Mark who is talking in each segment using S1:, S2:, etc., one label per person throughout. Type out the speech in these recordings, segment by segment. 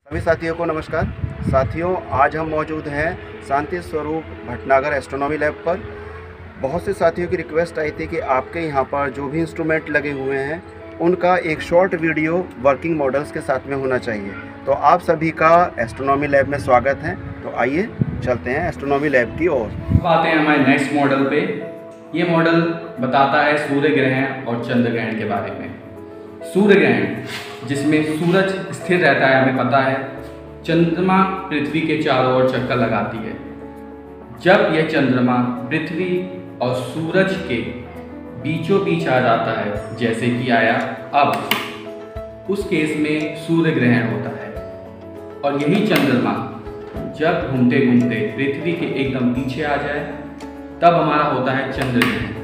S1: सभी साथियों को नमस्कार। साथियों, आज हम मौजूद हैं शांति स्वरूप भटनागर एस्ट्रोनॉमी लैब पर। बहुत से साथियों की रिक्वेस्ट आई थी कि आपके यहाँ पर जो भी इंस्ट्रूमेंट लगे हुए हैं उनका एक शॉर्ट वीडियो वर्किंग मॉडल्स के साथ में होना चाहिए। तो आप सभी का एस्ट्रोनॉमी लैब में स्वागत है। तो आइए चलते हैं एस्ट्रोनॉमी लैब की ओर।
S2: अब आते हैं हमारे नेक्स्ट मॉडल पे। ये मॉडल बताता है सूर्य ग्रहण और चंद्र ग्रहण के बारे में। सूर्य ग्रहण जिसमें सूरज स्थिर रहता है, हमें पता है। चंद्रमा पृथ्वी के चारों ओर चक्कर लगाती है। जब यह चंद्रमा पृथ्वी और सूरज के बीचों बीच आ जाता है, जैसे कि आया अब, उस केस में सूर्य ग्रहण होता है। और यही चंद्रमा जब घूमते घूमते पृथ्वी के एकदम पीछे आ जाए, तब हमारा होता है चंद्र ग्रहण।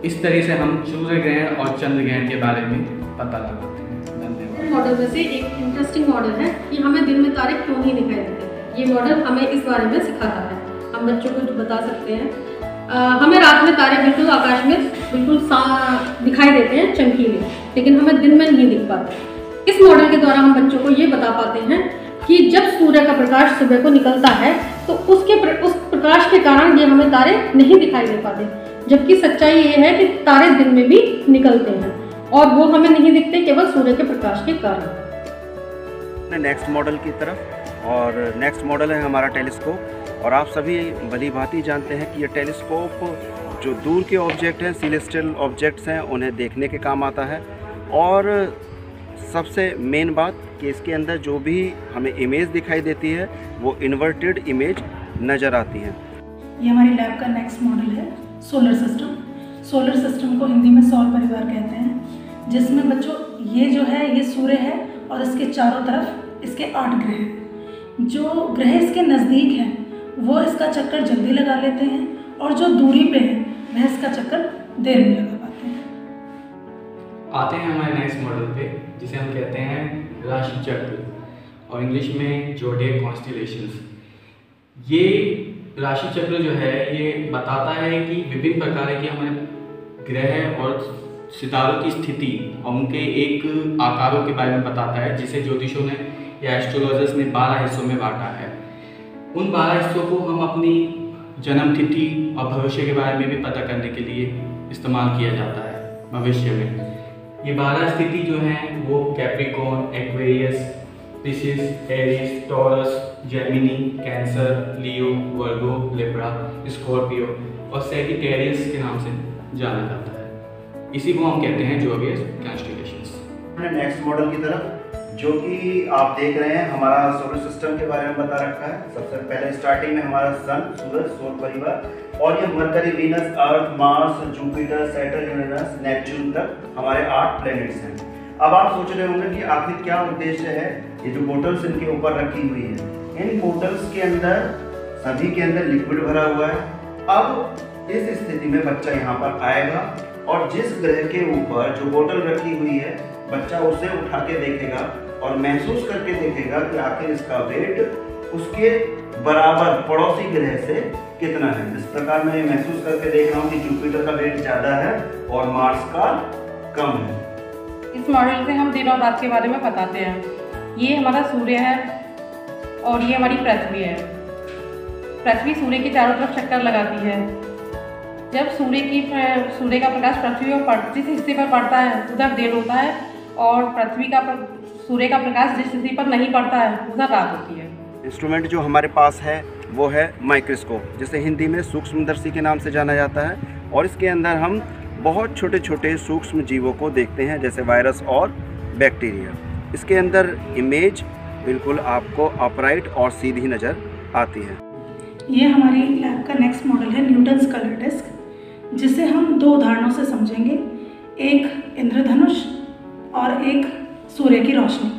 S2: इस तरह से हम सूर्य ग्रहण और चंद्र ग्रहण के बारे में पता लगाते हैं। धन्यवाद।
S3: मॉडल में से एक इंटरेस्टिंग मॉडल है कि हमें दिन में तारे क्यों नहीं दिखाई देते। ये मॉडल हमें इस बारे में सिखाता है। हम बच्चों को बता सकते हैं हमें रात में तारे बिल्कुल आकाश में बिल्कुल दिखाई देते हैं, चमकीले, लेकिन हमें दिन में नहीं दिख पाते। इस मॉडल के द्वारा हम बच्चों को ये बता पाते हैं कि जब सूर्य का प्रकाश सुबह को निकलता है तो उस प्रकाश के कारण ये हमें तारे नहीं दिखाई दे पाते, जबकि सच्चाई ये है कि तारे दिन में भी निकलते हैं और वो हमें नहीं दिखते केवल सूर्य के प्रकाश के कारण।
S1: नेक्स्ट मॉडल की तरफ, और नेक्स्ट मॉडल है हमारा टेलीस्कोप। और आप सभी भली भांति जानते हैं कि ये टेलीस्कोप जो दूर के ऑब्जेक्ट हैं, सेलेस्टियल ऑब्जेक्ट्स हैं, उन्हें देखने के काम आता है। और सबसे मेन बात कि इसके अंदर जो भी हमें इमेज दिखाई देती है वो इन्वर्टेड इमेज नज़र आती है।
S4: ये हमारी लैब का नेक्स्ट मॉडल है सोलर सिस्टम। सोलर सिस्टम को हिंदी में सौर परिवार कहते हैं, जिसमें बच्चों ये जो है ये सूर्य है और इसके चारों तरफ इसके 8 ग्रह हैं। जो ग्रह इसके नज़दीक हैं वो इसका चक्कर जल्दी लगा लेते हैं और जो दूरी पे है वह इसका चक्कर देर में लगा पाते हैं।
S2: आते हैं हमारे नेक्स्ट मॉडल पे, जिसे हम कहते हैं राशि चक्र और इंग्लिश में जोडियक कॉन्स्टेलेशंस। ये राशि चक्र जो है ये बताता है कि विभिन्न प्रकार के हमारे ग्रह और सितारों की स्थिति और उनके एक आकारों के बारे में बताता है, जिसे ज्योतिषों ने या एस्ट्रोलॉजर्स ने 12 हिस्सों में बांटा है। उन 12 हिस्सों को हम अपनी जन्म तिथि और भविष्य के बारे में भी पता करने के लिए इस्तेमाल किया जाता है भविष्य में। ये 12 स्थिति जो हैं वो Capricorn, Aquarius, Pisces, Aries, Taurus, Gemini, Cancer, Leo, Virgo, Libra, Scorpio और सैजिटेरियस के नाम से जाना जाता है। इसी को हम कहते हैं जोडियक कॉन्स्टेलेशंस।
S1: नेक्स्ट मॉडल की तरफ, जो कि आप देख रहे हैं, हमारा सोलर सिस्टम के बारे में बता रखा है। सबसे पहले स्टार्टिंग में हमारा सन, सूरज, सौर परिवार, और ये Mercury, Venus, Earth, Mars, Jupiter, Saturn, Uranus, Neptune तक हमारे 8 प्लैनेट्स हैं। अब आप सोच रहे होंगे कि आखिर क्या उद्देश्य है ये जो बोटल्स इनके ऊपर रखी हुई है। इन बोटल्स के अंदर सभी के अंदर लिक्विड भरा हुआ है। अब इस स्थिति में बच्चा यहाँ पर आएगा और जिस ग्रह के ऊपर जो बोतल रखी हुई है बच्चा उसे उठा के देखेगा और महसूस करके देखेगा कि आखिर इसका वेट उसके बराबर पड़ोसी ग्रह से कितना है। इस प्रकार मैं महसूस करके देख रहा हूँ कि जुपिटर का वेट ज़्यादा है और मार्स का कम है।
S5: इस मॉडल से हम दिन और रात के बारे में बताते हैं। ये हमारा सूर्य है और ये हमारी पृथ्वी है। पृथ्वी सूर्य के चारों तरफ चक्कर लगाती है। जब सूर्य का प्रकाश पृथ्वी पर जिस हिस्से पर पड़ता है उधर दिन होता है और सूर्य का प्रकाश जिस हिस्से पर नहीं पड़ता है उधर रात होती है।
S1: इंस्ट्रूमेंट जो हमारे पास है वो है माइक्रोस्कोप, जिसे हिंदी में सूक्ष्मदर्शी के नाम से जाना जाता है। और इसके अंदर हम बहुत छोटे छोटे सूक्ष्म जीवों को देखते हैं, जैसे वायरस और बैक्टीरिया। इसके अंदर इमेज बिल्कुल आपको अपराइट और सीधी नज़र आती है।
S4: ये हमारी लैब का नेक्स्ट मॉडल है न्यूटन्स कलर डिस्क, जिसे हम 2 उदाहरणों से समझेंगे। एक इंद्रधनुष और एक सूर्य की रोशनी।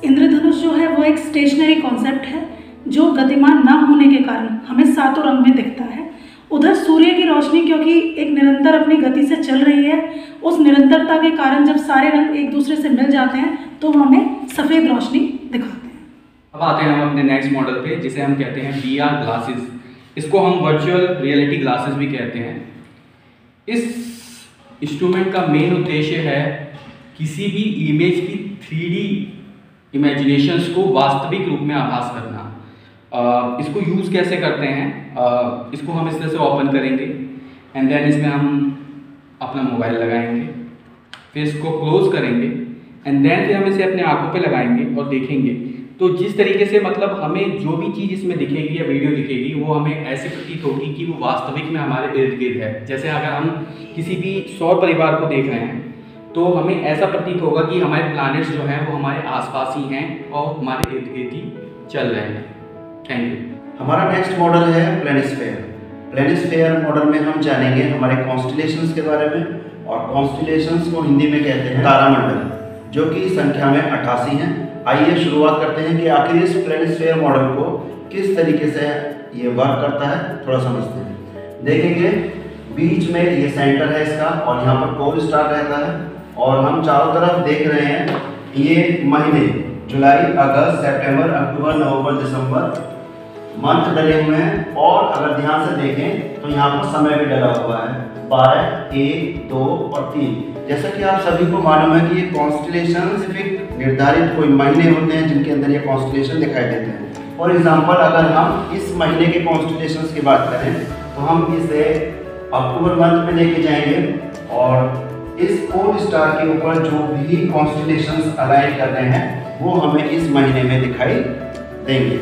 S4: इंद्रधनुष जो है वो एक स्टेशनरी कॉन्सेप्ट है जो गतिमान ना होने के कारण हमें 7 रंग में दिखता है। उधर सूर्य की रोशनी क्योंकि एक निरंतर अपनी गति से चल रही है, उस निरंतरता के कारण जब सारे रंग एक दूसरे से मिल जाते हैं तो हमें सफ़ेद रोशनी दिखाते हैं।
S2: अब आते हैं हम अपने नेक्स्ट मॉडल पे, जिसे हम कहते हैं VR ग्लासेस। इसको हम वर्चुअल रियलिटी ग्लासेस भी कहते हैं। इस इंस्ट्रूमेंट का मेन उद्देश्य है किसी भी इमेज की 3D इमेजिनेशंस को वास्तविक रूप में आभास करना। इसको यूज़ कैसे करते हैं, इसको हम इस तरह से ओपन करेंगे एंड देन इसमें हम अपना मोबाइल लगाएंगे, फिर इसको क्लोज करेंगे एंड देन फिर हम इसे अपने आंखों पे लगाएंगे और देखेंगे। तो जिस तरीके से मतलब हमें जो भी चीज़ इसमें दिखेगी या वीडियो दिखेगी वो हमें ऐसे प्रतीत होगी कि वो वास्तविक में हमारे इर्द गिर्द है। जैसे अगर हम किसी भी सौर परिवार को देख रहे हैं तो हमें ऐसा प्रतीत होगा कि हमारे प्लैनेट्स जो हैं वो हमारे आसपास ही हैं और हमारे इर्द गिर्द ही चल रहे हैं। Thank you.
S1: हमारा नेक्स्ट मॉडल है प्लेनिस्फेयर। प्लेनिस्फेयर मॉडल में हम जानेंगे हमारे कॉन्स्टिलेशंस के बारे में, और कॉन्स्टिलेशंस को हिंदी में कहते हैं तारामंडल, जो कि संख्या में 88 हैं। आइए शुरुआत करते हैं कि आखिर इस प्लेनिस्फेयर मॉडल को किस तरीके से ये वर्क करता है, थोड़ा समझते हैं। देखेंगे बीच में ये सेंटर है इसका और यहाँ पर पोल स्टार रहता है, और हम चारों तरफ देख रहे हैं ये महीने जुलाई, अगस्त, सितंबर, अक्टूबर, नवंबर, दिसंबर मंथ डले हुए हैं। और अगर ध्यान से देखें तो यहाँ पर समय भी डला हुआ है 12, 1, 2 और 3। जैसा कि आप सभी को मालूम है कि ये कॉन्स्टिलेशन सिर्फ एक निर्धारित कोई महीने होते हैं जिनके अंदर ये कॉन्स्टिलेशन दिखाई देते हैं। फॉर एग्जाम्पल अगर हम इस महीने के कॉन्स्टिलेशन की बात करें तो हम इसे अक्टूबर मंथ में लेके जाएंगे, और इस पोल स्टार के ऊपर जो भी कॉन्स्टिलेशंस अलाइन कर रहे हैं वो हमें इस महीने में दिखाई देंगे।